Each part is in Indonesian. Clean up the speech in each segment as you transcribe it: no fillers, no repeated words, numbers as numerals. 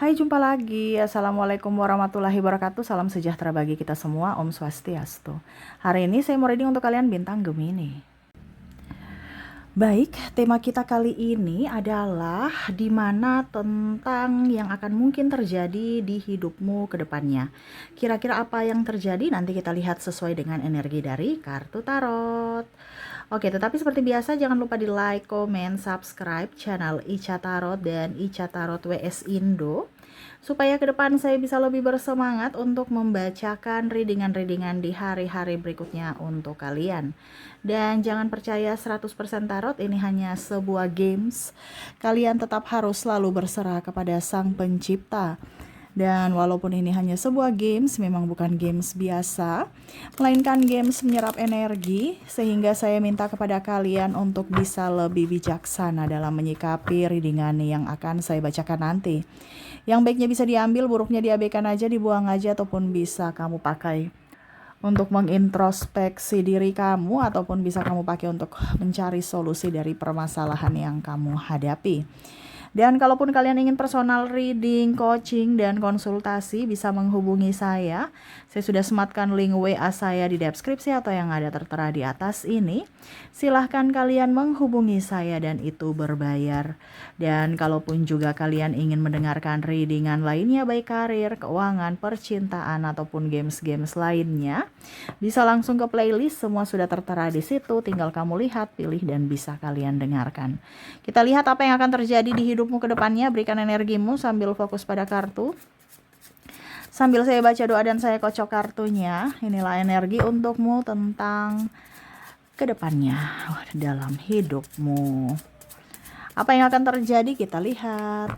Hai, jumpa lagi. Assalamualaikum warahmatullahi wabarakatuh. Salam sejahtera bagi kita semua. Om Swastiastu. Hari ini saya mau reading untuk kalian bintang Gemini. Baik, tema kita kali ini adalah dimana tentang yang akan mungkin terjadi di hidupmu ke depannya. Kira-kira apa yang terjadi nanti kita lihat sesuai dengan energi dari kartu tarot. Oke, tetapi seperti biasa jangan lupa di like, komen, subscribe channel Ica Tarot dan Ica Tarot WS Indo supaya ke depan saya bisa lebih bersemangat untuk membacakan readingan-readingan di hari-hari berikutnya untuk kalian. Dan jangan percaya 100% tarot ini hanya sebuah games. Kalian tetap harus selalu berserah kepada Sang Pencipta. Dan walaupun ini hanya sebuah games, memang bukan games biasa, melainkan games menyerap energi, sehingga saya minta kepada kalian untuk bisa lebih bijaksana dalam menyikapi readingan yang akan saya bacakan nanti. Yang baiknya bisa diambil, buruknya diabaikan aja, dibuang aja, ataupun bisa kamu pakai untuk mengintrospeksi diri kamu, ataupun bisa kamu pakai untuk mencari solusi dari permasalahan yang kamu hadapi. Dan kalaupun kalian ingin personal reading, coaching, dan konsultasi, bisa menghubungi saya. Saya sudah sematkan link WA saya di deskripsi atau yang ada tertera di atas ini. Silahkan kalian menghubungi saya dan itu berbayar. Dan kalaupun juga kalian ingin mendengarkan readingan lainnya, baik karir, keuangan, percintaan, ataupun games-games lainnya, bisa langsung ke playlist, semua sudah tertera di situ. Tinggal kamu lihat, pilih, dan bisa kalian dengarkan. Kita lihat apa yang akan terjadi di hidupmu ke depannya. Berikan energimu sambil fokus pada kartu. Sambil saya baca doa dan saya kocok kartunya. Inilah energi untukmu tentang ke depannya dalam hidupmu. Apa yang akan terjadi kita lihat.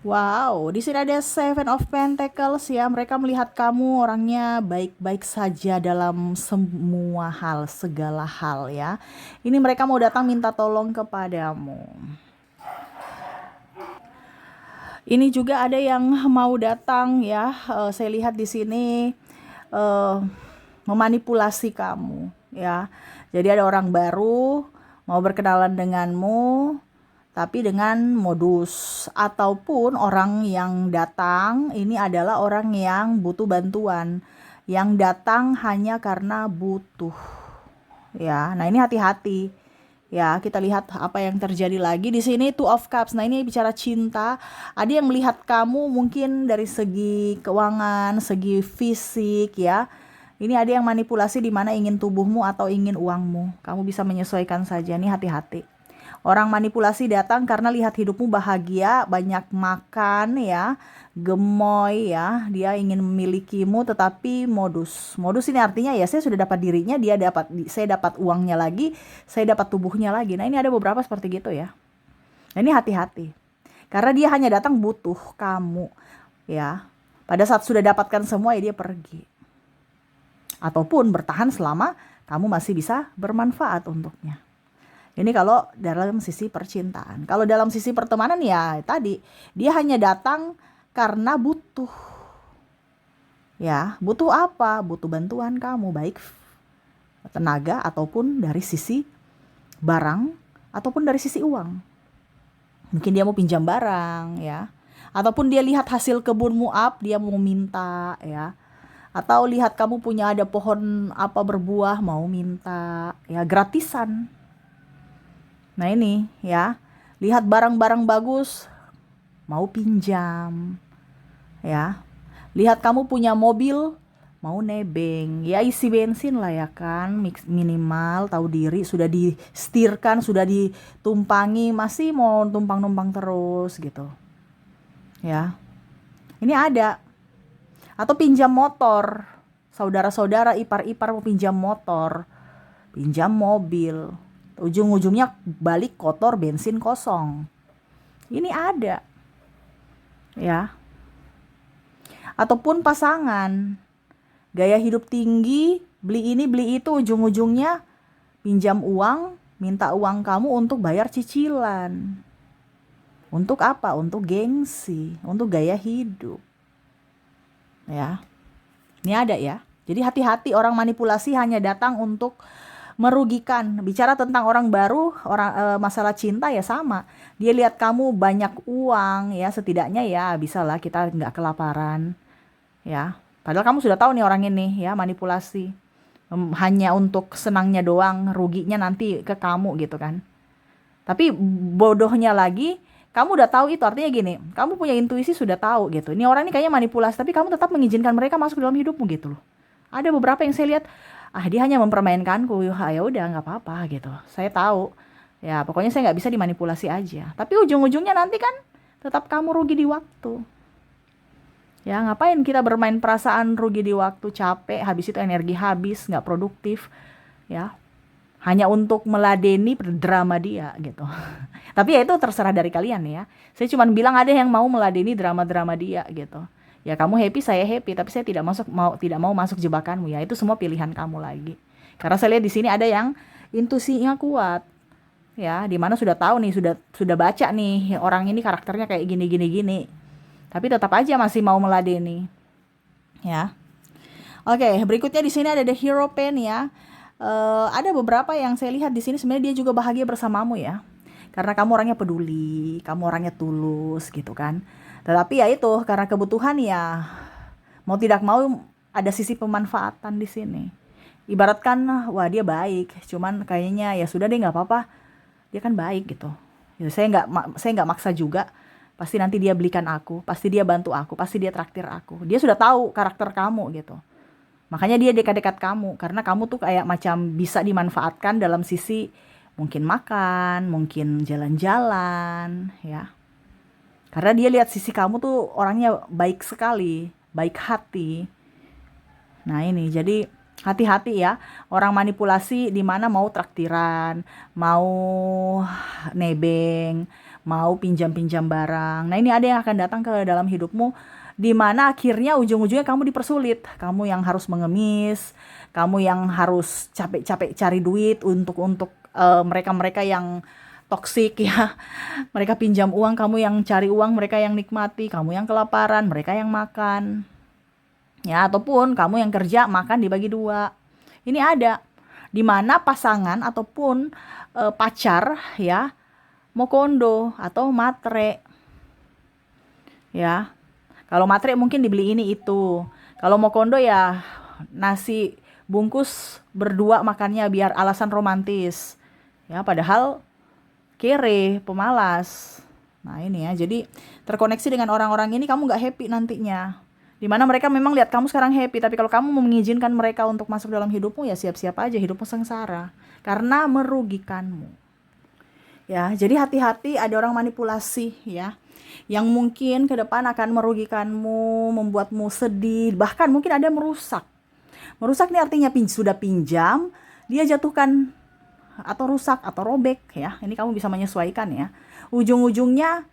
Wow, di sini ada Seven of Pentacles ya. Mereka melihat kamu orangnya baik-baik saja dalam semua hal, segala hal ya. Ini mereka mau datang minta tolong kepadamu. Ini juga ada yang mau datang ya. Saya lihat di sini memanipulasi kamu ya. Jadi ada orang baru mau berkenalan denganmu, tapi dengan modus, ataupun orang yang datang ini adalah orang yang butuh bantuan, yang datang hanya karena butuh ya. Nah, ini hati-hati ya. Kita lihat apa yang terjadi lagi di sini. Two of Cups. Nah, ini bicara cinta. Ada yang melihat kamu mungkin dari segi keuangan, segi fisik ya. Ini ada yang manipulasi di mana ingin tubuhmu atau ingin uangmu. Kamu bisa menyesuaikan saja. Nih, hati-hati. Orang manipulasi datang karena lihat hidupmu bahagia, banyak makan ya, gemoy ya. Dia ingin memilikimu tetapi modus. Modus ini artinya ya saya sudah dapat dirinya, saya dapat uangnya lagi, saya dapat tubuhnya lagi. Nah, ini ada beberapa seperti gitu ya. Nah, ini hati-hati. Karena dia hanya datang butuh kamu ya. Pada saat sudah dapatkan semua ya dia pergi. Ataupun bertahan selama kamu masih bisa bermanfaat untuknya. Ini kalau dalam sisi percintaan. Kalau dalam sisi pertemanan ya tadi, dia hanya datang karena butuh. Ya, butuh apa? Butuh bantuan kamu, baik tenaga ataupun dari sisi barang ataupun dari sisi uang. Mungkin dia mau pinjam barang ya. Ataupun dia lihat hasil kebunmu dia mau minta ya. Atau lihat kamu punya ada pohon apa berbuah mau minta ya, gratisan. Nah, ini ya, lihat barang-barang bagus mau pinjam ya. Lihat kamu punya mobil mau nebeng ya, isi bensin lah ya kan, minimal tahu diri, sudah disetirkan, sudah ditumpangi, masih mau tumpang-numpang terus gitu ya. Ini ada. Atau pinjam motor, saudara-saudara, ipar-ipar mau pinjam motor, pinjam mobil, ujung-ujungnya balik kotor, bensin kosong. Ini ada ya. Ataupun pasangan, gaya hidup tinggi, beli ini beli itu, ujung-ujungnya pinjam uang, minta uang kamu untuk bayar cicilan. Untuk apa? Untuk gengsi, untuk gaya hidup ya. Ini ada ya. Jadi hati-hati, orang manipulasi hanya datang untuk merugikan. Bicara tentang orang baru, masalah cinta ya sama. Dia lihat kamu banyak uang ya, setidaknya ya bisalah kita nggak kelaparan ya. Padahal kamu sudah tahu nih orang ini ya manipulasi. Hanya untuk senangnya doang, ruginya nanti ke kamu gitu kan. Tapi bodohnya lagi, kamu udah tahu itu artinya gini, kamu punya intuisi sudah tahu gitu. Ini orang ini kayaknya manipulasi, tapi kamu tetap mengizinkan mereka masuk dalam hidupmu gitu loh. Ada beberapa yang saya lihat, dia hanya mempermainkanku, ya udah nggak apa-apa gitu. Saya tahu, ya pokoknya saya nggak bisa dimanipulasi aja. Tapi ujung-ujungnya nanti kan tetap kamu rugi di waktu. Ya ngapain kita bermain perasaan, rugi di waktu, capek, habis itu energi habis, nggak produktif, ya hanya untuk meladeni drama dia gitu. Tapi ya itu terserah dari kalian ya. Saya cuma bilang ada yang mau meladeni drama-drama dia gitu. Ya kamu happy, saya happy, tapi saya tidak mau masuk jebakanmu ya. Itu semua pilihan kamu lagi. Karena saya lihat di sini ada yang intuisinya kuat. Ya, dimana sudah tahu nih, sudah baca nih orang ini karakternya kayak gini gini gini. Tapi tetap aja masih mau meladeni. Ya. Oke, berikutnya di sini ada the hero pen ya. Ada beberapa yang saya lihat di sini sebenarnya dia juga bahagia bersamamu ya. Karena kamu orangnya peduli, kamu orangnya tulus gitu kan. Tetapi ya itu karena kebutuhan ya mau tidak mau ada sisi pemanfaatan di sini. Ibaratkan wah dia baik, cuman kayaknya ya sudah deh nggak apa-apa. Dia kan baik gitu. Ya, saya nggak maksa juga. Pasti nanti dia belikan aku, pasti dia bantu aku, pasti dia traktir aku. Dia sudah tahu karakter kamu gitu. Makanya dia dekat-dekat kamu karena kamu tuh kayak macam bisa dimanfaatkan dalam sisi mungkin makan, mungkin jalan-jalan, ya. Karena dia lihat sisi kamu tuh orangnya baik sekali, baik hati. Nah ini jadi hati-hati ya, orang manipulasi di mana mau traktiran, mau nebeng, mau pinjam-pinjam barang. Nah ini ada yang akan datang ke dalam hidupmu di mana akhirnya ujung-ujungnya kamu dipersulit. Kamu yang harus mengemis, kamu yang harus capek-capek cari duit untuk mereka-mereka yang toksik ya. Mereka pinjam uang, kamu yang cari uang, mereka yang nikmati, kamu yang kelaparan, mereka yang makan. Ya, ataupun kamu yang kerja makan dibagi dua. Ini ada di mana pasangan ataupun pacar ya mau kondo atau matre. Ya. Kalau matre mungkin dibeli ini itu. Kalau mau kondo ya nasi bungkus berdua makannya biar alasan romantis. Ya, padahal kere, pemalas. Nah ini ya, jadi terkoneksi dengan orang-orang ini kamu gak happy nantinya. Dimana mereka memang lihat kamu sekarang happy, tapi kalau kamu mengizinkan mereka untuk masuk dalam hidupmu ya siap-siap aja hidupmu sengsara. Karena merugikanmu. Ya, jadi hati-hati ada orang manipulasi ya. Yang mungkin ke depan akan merugikanmu, membuatmu sedih, bahkan mungkin ada merusak. Merusak ini artinya sudah pinjam, dia jatuhkan atau rusak atau robek ya. Ini kamu bisa menyesuaikan ya. Ujung-ujungnya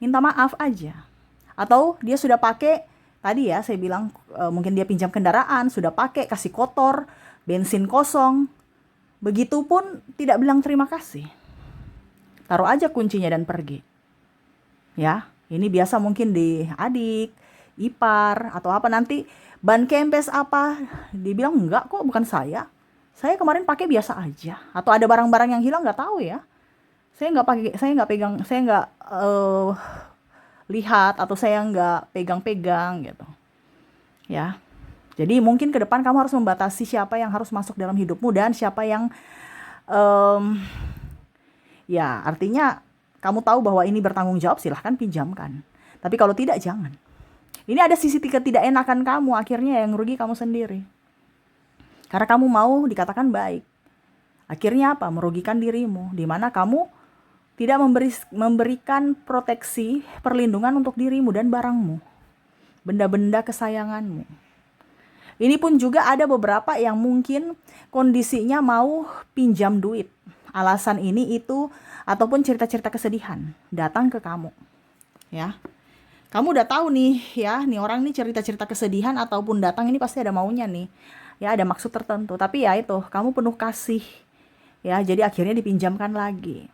minta maaf aja. Atau dia sudah pakai tadi ya saya bilang mungkin dia pinjam kendaraan, sudah pakai kasih kotor, bensin kosong. Begitupun tidak bilang terima kasih. Taruh aja kuncinya dan pergi. Ya, ini biasa mungkin di adik, ipar atau apa nanti ban kempes apa dibilang enggak kok bukan saya. Saya kemarin pakai biasa aja. Atau ada barang-barang yang hilang nggak tahu ya. Saya nggak pakai, saya nggak pegang, saya nggak lihat atau saya nggak pegang-pegang gitu. Ya. Jadi mungkin ke depan kamu harus membatasi siapa yang harus masuk dalam hidupmu dan siapa yang ya artinya kamu tahu bahwa ini bertanggung jawab silahkan pinjamkan. Tapi kalau tidak jangan. Ini ada sisi ketidakenakan kamu akhirnya yang rugi kamu sendiri. Karena kamu mau dikatakan baik. Akhirnya apa? Merugikan dirimu. Di mana kamu tidak memberikan proteksi, perlindungan untuk dirimu dan barangmu. Benda-benda kesayanganmu. Ini pun juga ada beberapa yang mungkin kondisinya mau pinjam duit. Alasan ini itu ataupun cerita-cerita kesedihan datang ke kamu. Ya. Kamu udah tahu nih ya, nih orang nih cerita-cerita kesedihan ataupun datang ini pasti ada maunya nih. Ya, ada maksud tertentu. Tapi ya itu, kamu penuh kasih. Ya, jadi akhirnya dipinjamkan lagi.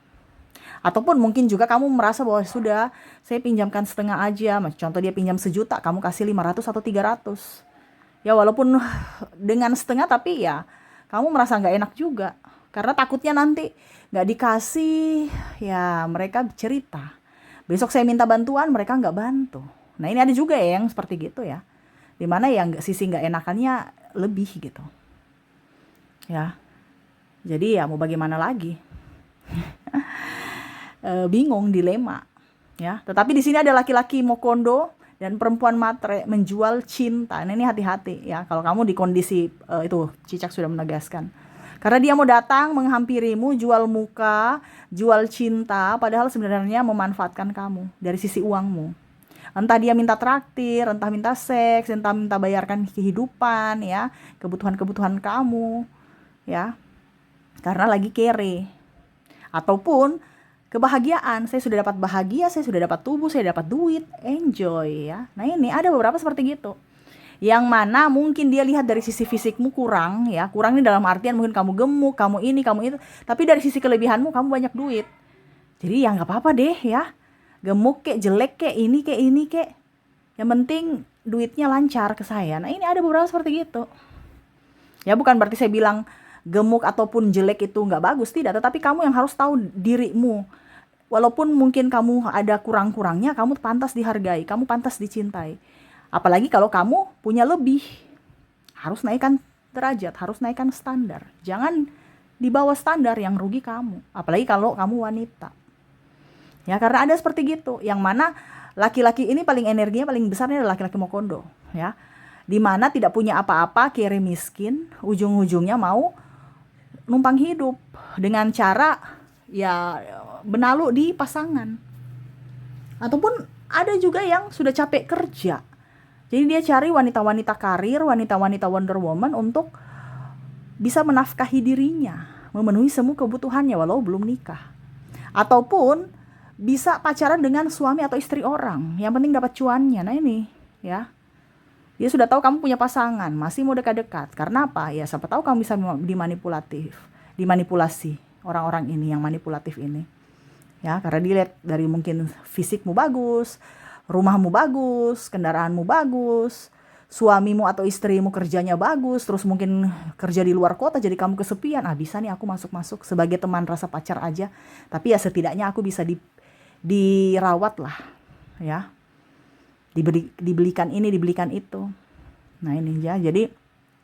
Ataupun mungkin juga kamu merasa bahwa sudah saya pinjamkan setengah aja. Contoh dia pinjam 1 juta, kamu kasih 500 atau 300. Ya walaupun dengan setengah tapi ya kamu merasa nggak enak juga. Karena takutnya nanti nggak dikasih, ya mereka cerita. Besok saya minta bantuan, mereka nggak bantu. Nah ini ada juga ya yang seperti gitu ya. Dimana yang sisi nggak enakannya lebih gitu. Ya, jadi ya mau bagaimana lagi? Bingung, dilema. Ya, tetapi di sini ada laki-laki mokondo dan perempuan matre menjual cinta. Nah, ini hati-hati ya kalau kamu di kondisi itu Cicak sudah menegaskan. Karena dia mau datang menghampirimu, jual muka, jual cinta, padahal sebenarnya memanfaatkan kamu dari sisi uangmu. Entah dia minta traktir, entah minta seks, entah minta bayarkan kehidupan ya, kebutuhan-kebutuhan kamu ya. Karena lagi kere. Ataupun kebahagiaan, saya sudah dapat bahagia, saya sudah dapat tubuh, saya dapat duit, enjoy ya. Nah ini ada beberapa seperti gitu. Yang mana mungkin dia lihat dari sisi fisikmu kurang ya. Kurang ini dalam artian mungkin kamu gemuk, kamu ini, kamu itu. Tapi dari sisi kelebihanmu kamu banyak duit. Jadi ya nggak apa-apa deh ya. Gemuk kek, jelek kek, ini kek. Yang penting duitnya lancar ke saya. Nah ini ada beberapa seperti gitu. Ya bukan berarti saya bilang gemuk ataupun jelek itu nggak bagus, tidak. Tetapi kamu yang harus tahu dirimu. Walaupun mungkin kamu ada kurang-kurangnya, kamu pantas dihargai, kamu pantas dicintai. Apalagi kalau kamu punya lebih. Harus naikkan derajat, harus naikkan standar. Jangan di bawah standar yang rugi kamu. Apalagi kalau kamu wanita. Ya karena ada seperti gitu. Yang mana laki-laki ini paling energinya paling besarnya adalah laki-laki mokondo. Ya. Dimana tidak punya apa-apa, kere miskin, ujung-ujungnya mau numpang hidup. Dengan cara ya benalu di pasangan. Ataupun ada juga yang sudah capek kerja. Jadi dia cari wanita-wanita karir, wanita-wanita Wonder Woman untuk bisa menafkahi dirinya, memenuhi semua kebutuhannya walau belum nikah. Ataupun bisa pacaran dengan suami atau istri orang, yang penting dapat cuannya. Nah ini ya. Dia sudah tahu kamu punya pasangan, masih mau dekat-dekat. Karena apa? Ya siapa tahu kamu bisa dimanipulasi orang-orang ini yang manipulatif ini. Ya, karena dilihat dari mungkin fisikmu bagus, rumahmu bagus, kendaraanmu bagus, suamimu atau istrimu kerjanya bagus, terus mungkin kerja di luar kota jadi kamu kesepian. Ah bisa nih aku masuk-masuk sebagai teman rasa pacar aja. Tapi ya setidaknya aku bisa dirawat lah ya. Dibelikan ini, dibelikan itu. Nah ini ya, jadi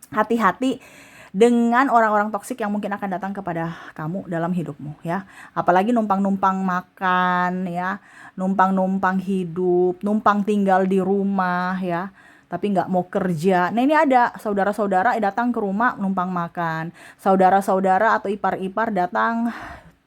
hati-hati dengan orang-orang toksik yang mungkin akan datang kepada kamu dalam hidupmu ya. Apalagi numpang-numpang makan ya, numpang-numpang hidup, numpang tinggal di rumah ya, tapi nggak mau kerja. Nah ini ada saudara-saudara datang ke rumah numpang makan, saudara-saudara atau ipar-ipar datang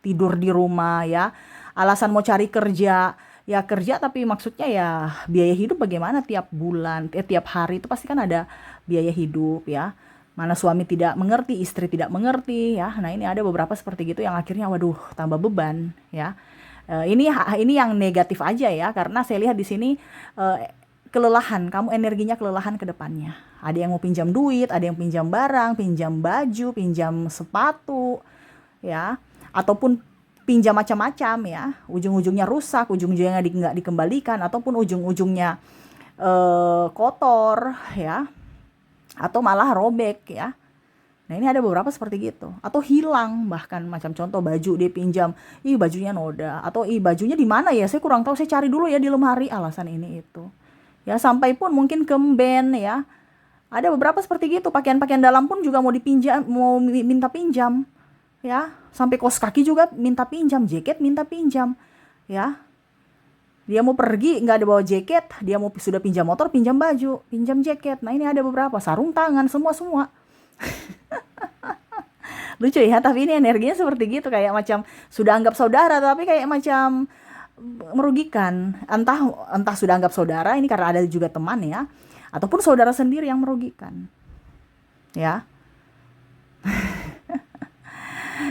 tidur di rumah ya, alasan mau cari kerja. Ya kerja tapi maksudnya ya biaya hidup bagaimana tiap bulan, tiap hari itu pasti kan ada biaya hidup ya. Mana suami tidak mengerti, istri tidak mengerti ya. Nah ini ada beberapa seperti gitu yang akhirnya waduh tambah beban ya. Ini yang negatif aja ya, karena saya lihat di sini kelelahan, kamu energinya kelelahan ke depannya. Ada yang mau pinjam duit, ada yang pinjam barang, pinjam baju, pinjam sepatu ya, ataupun pinjam macam-macam ya. Ujung-ujungnya rusak, ujung-ujungnya nggak dikembalikan, ataupun ujung-ujungnya kotor ya, atau malah robek ya. Nah ini ada beberapa seperti gitu. Atau hilang, bahkan macam contoh baju dia pinjam, bajunya noda, atau bajunya di mana ya, saya kurang tahu, saya cari dulu ya di lemari, alasan ini itu. Ya sampai pun mungkin kemben ya. Ada beberapa seperti gitu, pakaian-pakaian dalam pun juga mau dipinjam, mau minta pinjam. Ya, sampai kaos kaki juga minta pinjam, jaket minta pinjam. Ya. Dia mau pergi nggak ada bawa jaket, dia mau sudah pinjam motor, pinjam baju, pinjam jaket. Nah ini ada beberapa, sarung tangan, semua. Lucu ya, tapi ini energinya seperti gitu, kayak macam sudah anggap saudara tapi kayak macam merugikan. Entah sudah anggap saudara, ini karena ada juga teman ya, ataupun saudara sendiri yang merugikan. Ya.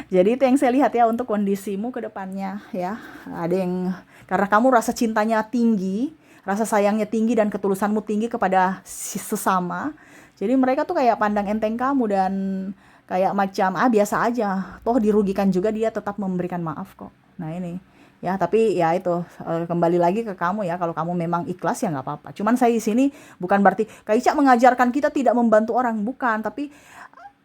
Jadi itu yang saya lihat ya untuk kondisimu ke depannya ya. Ada yang karena kamu rasa cintanya tinggi, rasa sayangnya tinggi dan ketulusanmu tinggi kepada sesama. Jadi mereka tuh kayak pandang enteng kamu dan kayak macam biasa aja. Toh dirugikan juga dia tetap memberikan maaf kok. Nah ini ya, tapi ya itu kembali lagi ke kamu ya. Kalau kamu memang ikhlas ya nggak apa-apa. Cuman saya di sini bukan berarti Kak Ica mengajarkan kita tidak membantu orang, bukan. Tapi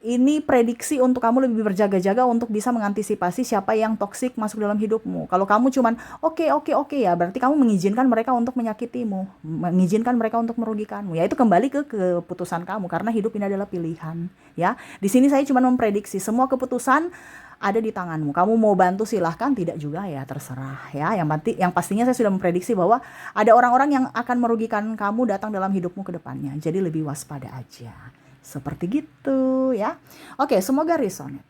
ini prediksi untuk kamu lebih berjaga-jaga untuk bisa mengantisipasi siapa yang toksik masuk dalam hidupmu. Kalau kamu cuman oke, oke, oke ya, berarti kamu mengizinkan mereka untuk menyakitimu, mengizinkan mereka untuk merugikanmu. Ya itu kembali ke keputusan kamu karena hidup ini adalah pilihan, ya. Di sini saya cuma memprediksi semua keputusan ada di tanganmu. Kamu mau bantu silahkan, tidak juga ya terserah ya. Yang pastinya saya sudah memprediksi bahwa ada orang-orang yang akan merugikan kamu datang dalam hidupmu ke depannya. Jadi lebih waspada aja. Seperti gitu ya. Oke, semoga resonate.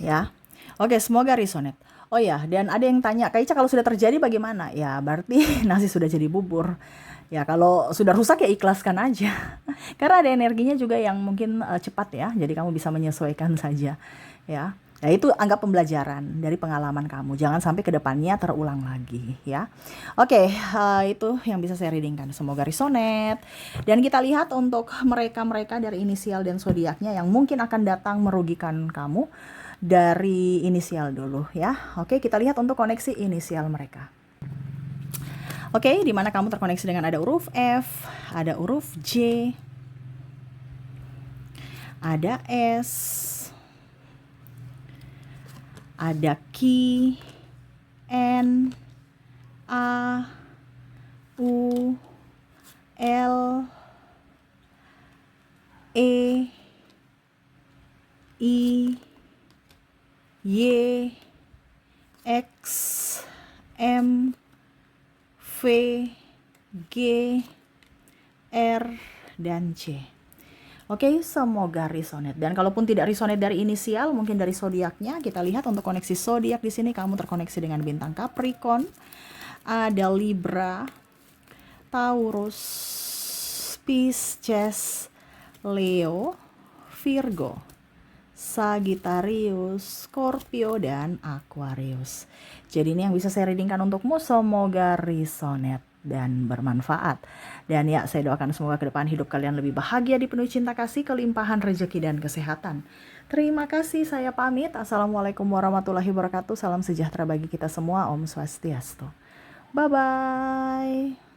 Ya. Oke, semoga resonate. Oh ya, dan ada yang tanya, Kak Ica kalau sudah terjadi bagaimana? Ya, berarti nasi sudah jadi bubur. Ya, kalau sudah rusak ya ikhlaskan aja. Karena ada energinya juga yang mungkin cepat ya. Jadi kamu bisa menyesuaikan saja. Ya. Nah, itu anggap pembelajaran dari pengalaman kamu. Jangan sampai ke depannya terulang lagi ya. Oke, itu yang bisa saya readingkan. Semoga resonate. Dan kita lihat untuk mereka-mereka dari inisial dan zodiaknya yang mungkin akan datang merugikan kamu dari inisial dulu ya. Oke, kita lihat untuk koneksi inisial mereka. Oke, di mana kamu terkoneksi dengan ada huruf F, ada huruf J, ada S, ada Q, N, A, U, L, E, I, Y, X, M, V, G, R, dan C. Oke, semoga resonate. Dan kalaupun tidak resonate dari inisial, mungkin dari zodiaknya, kita lihat untuk koneksi zodiak di sini kamu terkoneksi dengan bintang Capricorn, ada Libra, Taurus, Pisces, Leo, Virgo, Sagittarius, Scorpio, dan Aquarius. Jadi ini yang bisa saya readingkan untukmu. Semoga resonate dan bermanfaat. Dan ya, saya doakan semoga ke depan hidup kalian lebih bahagia, dipenuhi cinta kasih, kelimpahan rezeki dan kesehatan. Terima kasih, saya pamit. Assalamualaikum warahmatullahi wabarakatuh. Salam sejahtera bagi kita semua. Om Swastiastu. Bye-bye.